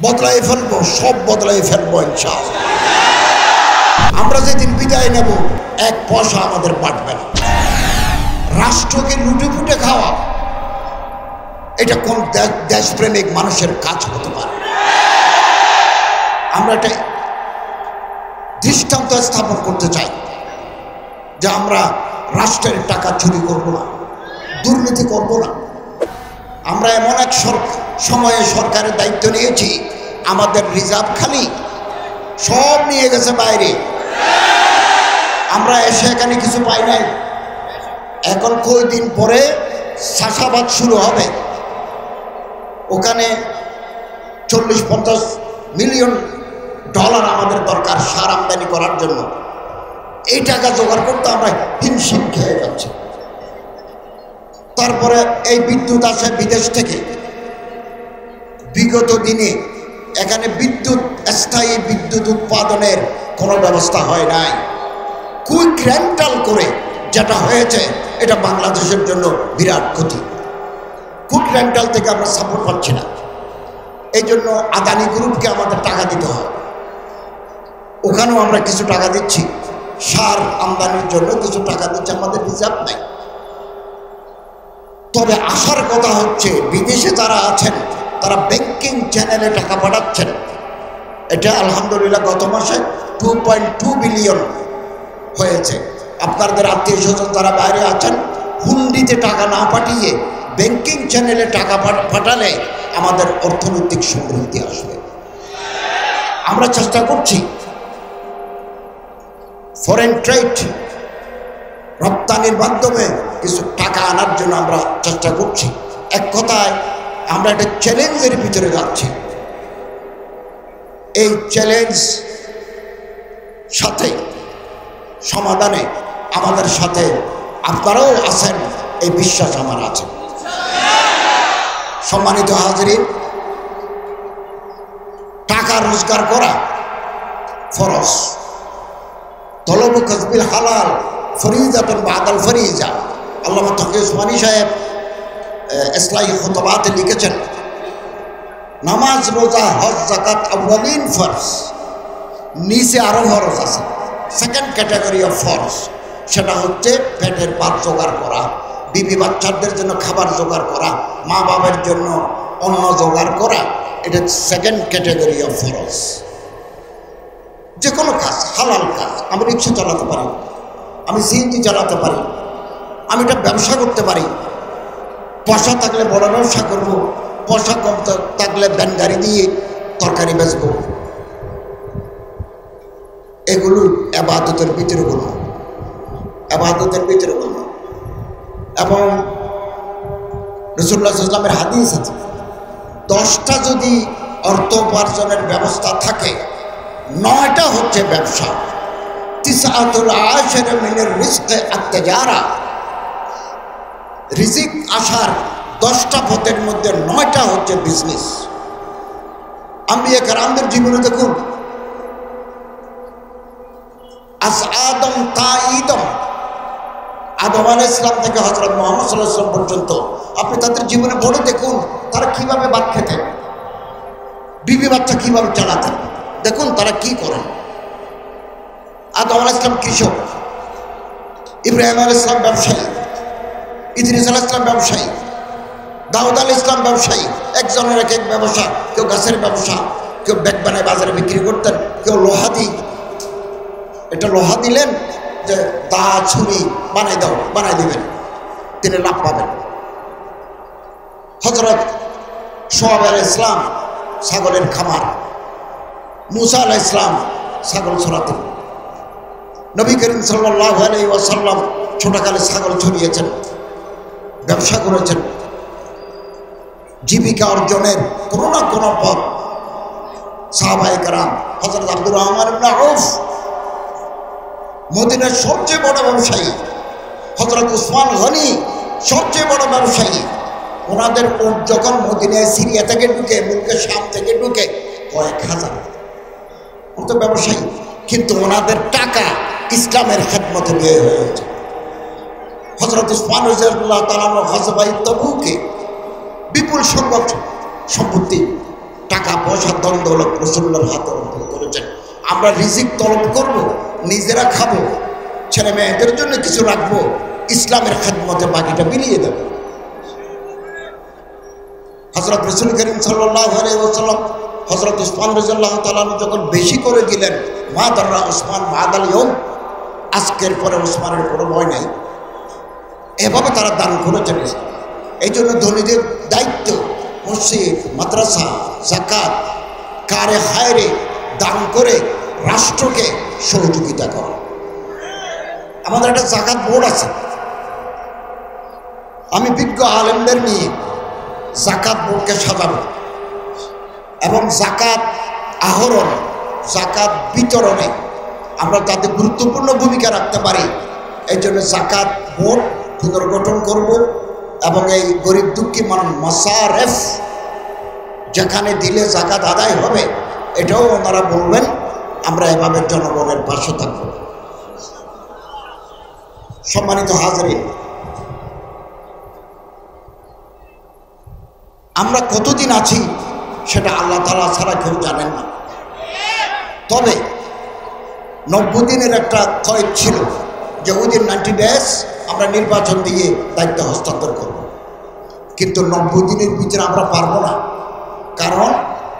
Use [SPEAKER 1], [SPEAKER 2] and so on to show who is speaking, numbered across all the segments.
[SPEAKER 1] বদলাই ফেলবো, সব বদলাই ফেলবো ইনশাআল্লাহ। আমরা যেদিন বিদায় নেব এক পয়সা আমাদের বাঁটবে না। রাষ্ট্রকে লুটে ফুটে খাওয়া এটা কোন দেশপ্রেমিক মানুষের কাজ হতে পারে? আমরা এটা দৃষ্টান্ত স্থাপন করতে চাই যে আমরা রাষ্ট্রের টাকা চুরি করব না, দুর্নীতি করব না। আমরা এমন এক সময়ে সরকারের দায়িত্ব নিয়েছি, আমাদের রিজার্ভ খালি সব নিয়ে গেছে বাইরে, আমরা এসে এখানে কিছু পাই নাই। এখন কয়েকদিন পরে চাষাবাদ শুরু হবে, ওখানে 40-50 মিলিয়ন ডলার আমাদের দরকার সার আমদানি করার জন্য। এই টাকা জোগাড় করতে আমরা হিমশিম খেয়ে যাচ্ছি। তারপরে এই বিদ্যুৎ আসে বিদেশ থেকে। বিগত দিনে এখানে স্থায়ী বিদ্যুৎ উৎপাদনের কোনো ব্যবস্থা হয় নাই। কুইক রেন্টাল করে যেটা হয়েছে এটা বাংলাদেশের জন্য বিরাট ক্ষতি। কুইক রেন্টাল থেকে আমরা সাপোর্ট পাচ্ছি না, এই জন্য আদানি গ্রুপকে আমাদের টাকা দিতে হয়। ওখানেও আমরা কিছু টাকা দিচ্ছি, সার আমদানির জন্য কিছু টাকা দিচ্ছি, আমাদের রিজার্ভ নাই। তবে আসার কথা হচ্ছে বিদেশে যারা আছেন তারা ব্যাংকিং চ্যানেলে টাকা পাঠাচ্ছেন। এটা আলহামদুলিল্লাহ গত মাসে 2.2 বিলিয়ন হয়েছে। আপনাদের আত্মীয় স্বজন যারা বাইরে আছেন, হুন্ডিতে টাকা না পাঠিয়ে ব্যাংকিং চ্যানেলে টাকা পাঠালে আমাদের অর্থনৈতিক সমৃদ্ধি আসবে। আমরা চেষ্টা করছি ফরেন ট্রেড, রপ্তানির মাধ্যমে কিছু টাকা আনার জন্য আমরা চেষ্টা করছি। এক কথায় আমরা একটা চ্যালেঞ্জের ভিতরে যাচ্ছি। এই চ্যালেঞ্জ সাথে সমাধানে আমাদের সাথে আপনারাও আছেন, এই বিশ্বাস আমার আছে। সম্মানিত হাজিরিন, টাকা রোজগার করা ফরজ। তলবু কাসবিল হালাল ফরিজাতুন বাদাল ফরিজা। আল্লামা তকি উসমানী সাহেব ইসলাহি খুতবাতে লিখেছেন, নামাজ, রোজা, হজ, যাকাত আউয়ালিন ফরজ, নিচে আরো ফরজ আছে, সেকেন্ড ক্যাটাগরি অফ ফরজ। সেটা হচ্ছে পেটের ভাত জোগাড় করা, বিবি বাচ্চাদের জন্য খাবার জোগাড় করা, মা বাবার জন্য অন্ন জোগাড় করা, এটা সেকেন্ড ক্যাটাগরি অফ ফরজ। যে কোনো কাজ, হালাল কাজ। আমি রিক্সা চালাতে পারি, আমি সিএনজি চালাতে পারি, আমি একটা ব্যবসা করতে পারি। পয়সা থাকলে বড় ব্যবসা করব, পয়সা কম থাকলে ভ্যান গাড়ি দিয়ে তরকারি বেচব। এগুলো ইবাদতের ভিতরে গুলো, ইবাদতের ভিতরে গুলো। এবং রাসূলুল্লাহ সাল্লাল্লাহু আলাইহি ওয়াসাল্লামের হাদিস আছে, 10টা যদি অর্থ উপার্জনের ব্যবস্থা থাকে, 9টা হচ্ছে ব্যবসা। 9 মিনের রিজকে আত-তিজারা, রিজিক আসার 10টা পথের মধ্যে 9টা হচ্ছে বিজনেস। আম্বিয়া কেরামদের জীবনে দেখুন, আসআদম তাঈদম, আদম আলাইহিস সালাম থেকে হযরত মুহাম্মদ সাল্লাল্লাহু আলাইহি ওয়াসাল্লাম পর্যন্ত আপনি তাদের জীবনে বড় দেখুন, তারা কিভাবে ভাত খেতেন, বিবি বাচ্চা কিভাবে চালাতেন, দেখুন তারা কি করেন। আদম আলাইহিস সালাম কৃষক, ইব্রাহিম আলাইহিস সালাম ব্যবসায়ী, ইদ্রিস আলাইহিস সালাম ব্যবসায়ী, দাউদ আলাইহিস সালাম ব্যবসায়ী। একজনের এক এক ব্যবসা, কেউ গাছের ব্যবসা, কেউ ব্যাগ বানায় বাজারে বিক্রি করতেন, কেউ লোহা দিই। এটা লোহা দিলেন যে দা ছুরি বানাই দাও, বানাই দিবেন, তিনি লাভ পাবেন। হযরত শুআয়ব আলাইহিস সালাম ছাগলের খামার, মুসা আলাইহিস সালাম ছাগল চড়াতেন, নবী করিম সাল্লাল্লাহু আলাইহি ওয়াসাল্লাম ছোটকালে ছাগল চড়িয়েছেন, ব্যবসা করেছেন। জীবিকা অর্জনের কোনো না কোনো পথ সাহাবায়ে কেরাম, হযরত আব্দুর রহমান ইবনে আউফ মদিনার সবচেয়ে বড় ব্যবসায়ী, হযরত উসমান গনি সবচেয়ে বড় ব্যবসায়ী। ওনাদের উট যখন মদিনায় সিরিয়া থেকে ঢুকে, মুলকে শাম থেকে ঢুকে, কয়েক হাজার। ওরা তো ব্যবসায়ী, কিন্তু ওনাদের টাকা ইসলামের খেদমতে ব্যয় হয়েছে। হযরত উসমান রাদিয়াল্লাহু তাআলা গজওয়ায়ে তাবুকে বিপুল সংখ্যক সম্পত্তি টাকা পয়সা ধন দৌলত রাসূলুল্লাহর হাতে অর্পণ করেছেন। আমরা রিজিক তলব করব, নিজেরা খাবো, ছেলে মেয়েদের জন্য কিছু রাখবো, ইসলামের খেদমতে বাকিটা বিলিয়ে দেব। হযরত রাসূল করিম সাল্লাল্লাহু আলাইহি ওয়াসাল্লাম হযরত উসমান রাদিয়াল্লাহু তাআলা যখন বেশি করে দিলেন, মা দাররা উসমান বাদাল ইয়ৌম, আজকের পরে উসমানের কোনো ভয় নাই, এভাবে তারা দান করেছেন। এই জন্য ধনীদের দায়িত্ব মসজিদ, মাদ্রাসা, যাকাত, কারে হায়রে দান করে রাষ্ট্রকে সহযোগিতা করা। আমাদের একটা যাকাত বোর্ড আছে, আমি বিজ্ঞ আলেমদের নিয়ে যাকাত বোর্ডকে সাজাবো এবং যাকাত আহরণ, যাকাত বিতরণে আমরা তাতে গুরুত্বপূর্ণ ভূমিকা রাখতে পারি। এই জন্য যাকাত বোর্ড পুনর্গঠন করব এবং এই গরিব দুঃখী মানুষ মাসারেফ যেখানে দিলে যাকাত আদায় হবে, এটাও ওনারা বলবেন। আমরা এভাবে জনগণের পাশে থাকব। সম্মানিত হাজরিন, আমরা কতদিন আছি সেটা আল্লাহ তাআলা ছাড়া কেউ জানেন না। তবে 90 দিনের একটা কয়েদ ছিল যে ওদের 90 ডেজ আমরা নির্বাচন দিয়ে দায়িত্ব হস্তান্তর করব, কিন্তু 90 দিনের ভিতরে আমরা পারবো না, কারণ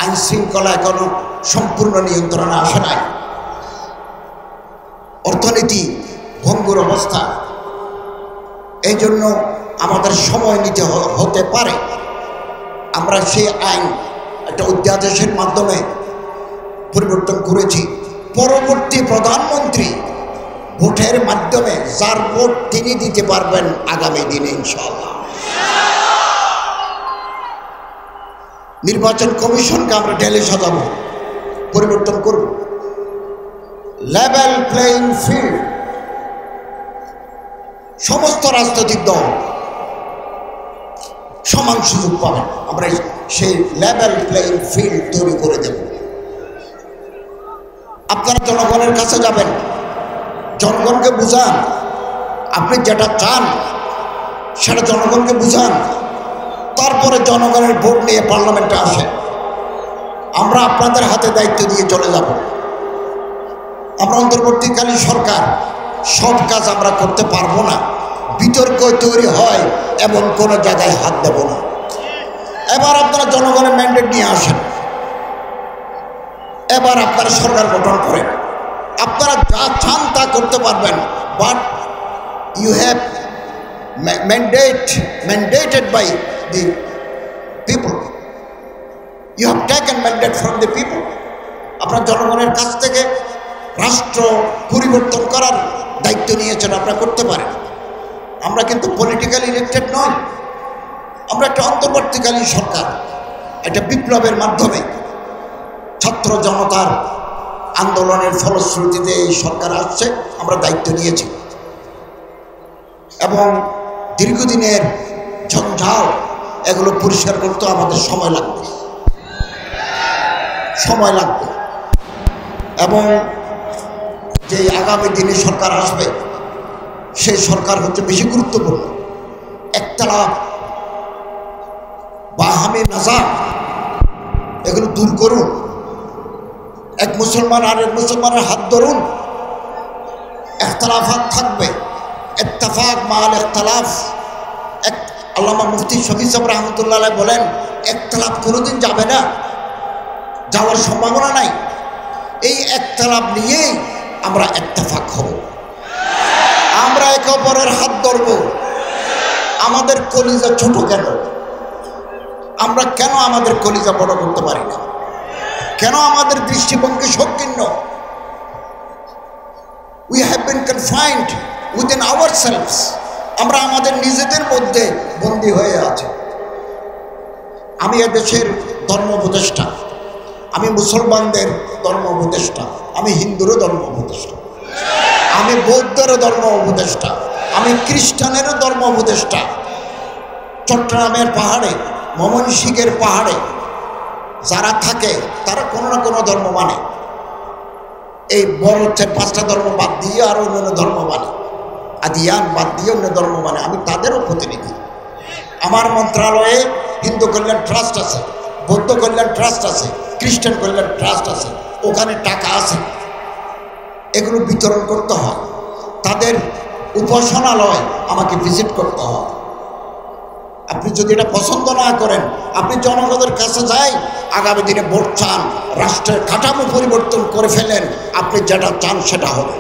[SPEAKER 1] আইন শৃঙ্খলা এখনো সম্পূর্ণ নিয়ন্ত্রণে আসে নাই, অর্থনীতি ভঙ্গুর অবস্থা। এই জন্য আমাদের সময় নিতে হতে পারে। আমরা সেই আইন একটা অধ্যাদেশের মাধ্যমে পরিবর্তন করেছি। পরবর্তী প্রধানমন্ত্রী ভোটের মাধ্যমে যার ভোট তিনি দিতে পারবেন আগামী দিনে ইনশাআল্লাহ। নির্বাচন কমিশনকে আমরা ঢেলে সাজাবো, পরিবর্তন করব। লেভেল প্লেইং ফিল্ড, সমস্ত রাজনৈতিক দল সমান সুযোগ পাবেন। আমরা সেই লেভেল প্লেইং ফিল্ড তৈরি করে দেব। আপনারা জনগণের কাছে যাবেন, জনগণকে বুঝান, আপনি যেটা চান সেটা জনগণকে বুঝান, তারপরে জনগণের ভোট নিয়ে পার্লামেন্টে আসেন। আমরা আপনাদের হাতে দায়িত্ব দিয়ে চলে যাব। আমরা অন্তর্বর্তীকালীন সরকার সব কাজ আমরা করতে পারবো না, বিতর্ক তৈরি হয় এমন কোনো জায়গায় হাত দেব না। এবার আপনারা জনগণের ম্যান্ডেট নিয়ে আসেন, এবার আপনারা সরকার গঠন করেন। আপনারা যা চান তা করতে পারবেন, but you have mandated by the people. You have taken mandate from the people. আপনারা জনগণের কাছ থেকে রাষ্ট্র পরিবর্তন করার দায়িত্ব নিয়েছেন, আপনারা করতে পারেন। আমরা কিন্তু পলিটিক্যালি ইলেক্টেড নই, আমরা একটা অন্তর্বর্তীকালীন সরকার। একটা বিপ্লবের মাধ্যমে ছাত্র জনতার আন্দোলনের ফলশ্রুতিতে এই সরকার আসছে, আমরা দায়িত্ব নিয়েছি এবং দীর্ঘদিনের ঝঞ্ঝাল এগুলো পরিষ্কার করতে আমাদের সময় লাগবে এবং যে আগামী দিনে সরকার আসবে সেই সরকার হচ্ছে বেশি গুরুত্বপূর্ণ। একতলাফ, বাহামি নাজা এগুলো দূর করুন। এক মুসলমান আর এক মুসলমানের হাত ধরুন। একতলাফাত থাকবে, ইত্তেফাক মাল ইখতিলাফ। আল্লামা মুফতি শফি সাহেব রহমতুল্লাহ আলাইহি বলেন, একতলাফ কোনোদিন যাবে না, যাওয়ার সম্ভাবনা নাই। এই একতলাফ নিয়েই আমরা ইত্তেফাক হব, আমরা একে অপরের হাত ধরব। আমাদের কলিজা ছোট কেন? আমরা কেন আমাদের কলিজা বড় করতে পারি না? কেন আমাদের দৃষ্টিভঙ্গি সংকীর্ণ? We have been confined within ourselves. আমরা আমাদের নিজেদের মধ্যে বন্দী হয়ে আছি। আমি এদেশের ধর্ম উপদেষ্টা, আমি মুসলমানদের ধর্ম উপদেষ্টা, আমি হিন্দুরও ধর্ম উপদেষ্টা, আমি বৌদ্ধেরও ধর্ম উপদেষ্টা, আমি খ্রিস্টানেরও ধর্ম উপদেষ্টা। চট্টগ্রামের পাহাড়ে, ময়মনসিংহের পাহাড়ে যারা থাকে তারা কোনো না কোনো ধর্ম মানে। এই বড় হচ্ছে 5টা ধর্ম বাদ দিয়ে আর অন্য ধর্ম মানে, আদিয়ান বাদ দিয়ে অন্য ধর্ম মানে। আমি তাদেরও প্রতিনিধি। আমার মন্ত্রণালয়ে হিন্দু কল্যাণ ট্রাস্ট আছে, বৌদ্ধ কল্যাণ ট্রাস্ট আছে, খ্রিস্টান কল্যাণ ট্রাস্ট আছে, ওখানে টাকা আছে, এগুলো বিতরণ করতে হয়। তাদের উপাসনালয় আমাকে ভিজিট করতে হয়। আপনি যদি এটা পছন্দ না করেন, আপনি জনগণের কাছে যাই, আগামী দিনে ভোট চান, রাষ্ট্রের কাঠামো পরিবর্তন করে ফেলেন, আপনি যেটা চান সেটা হবে।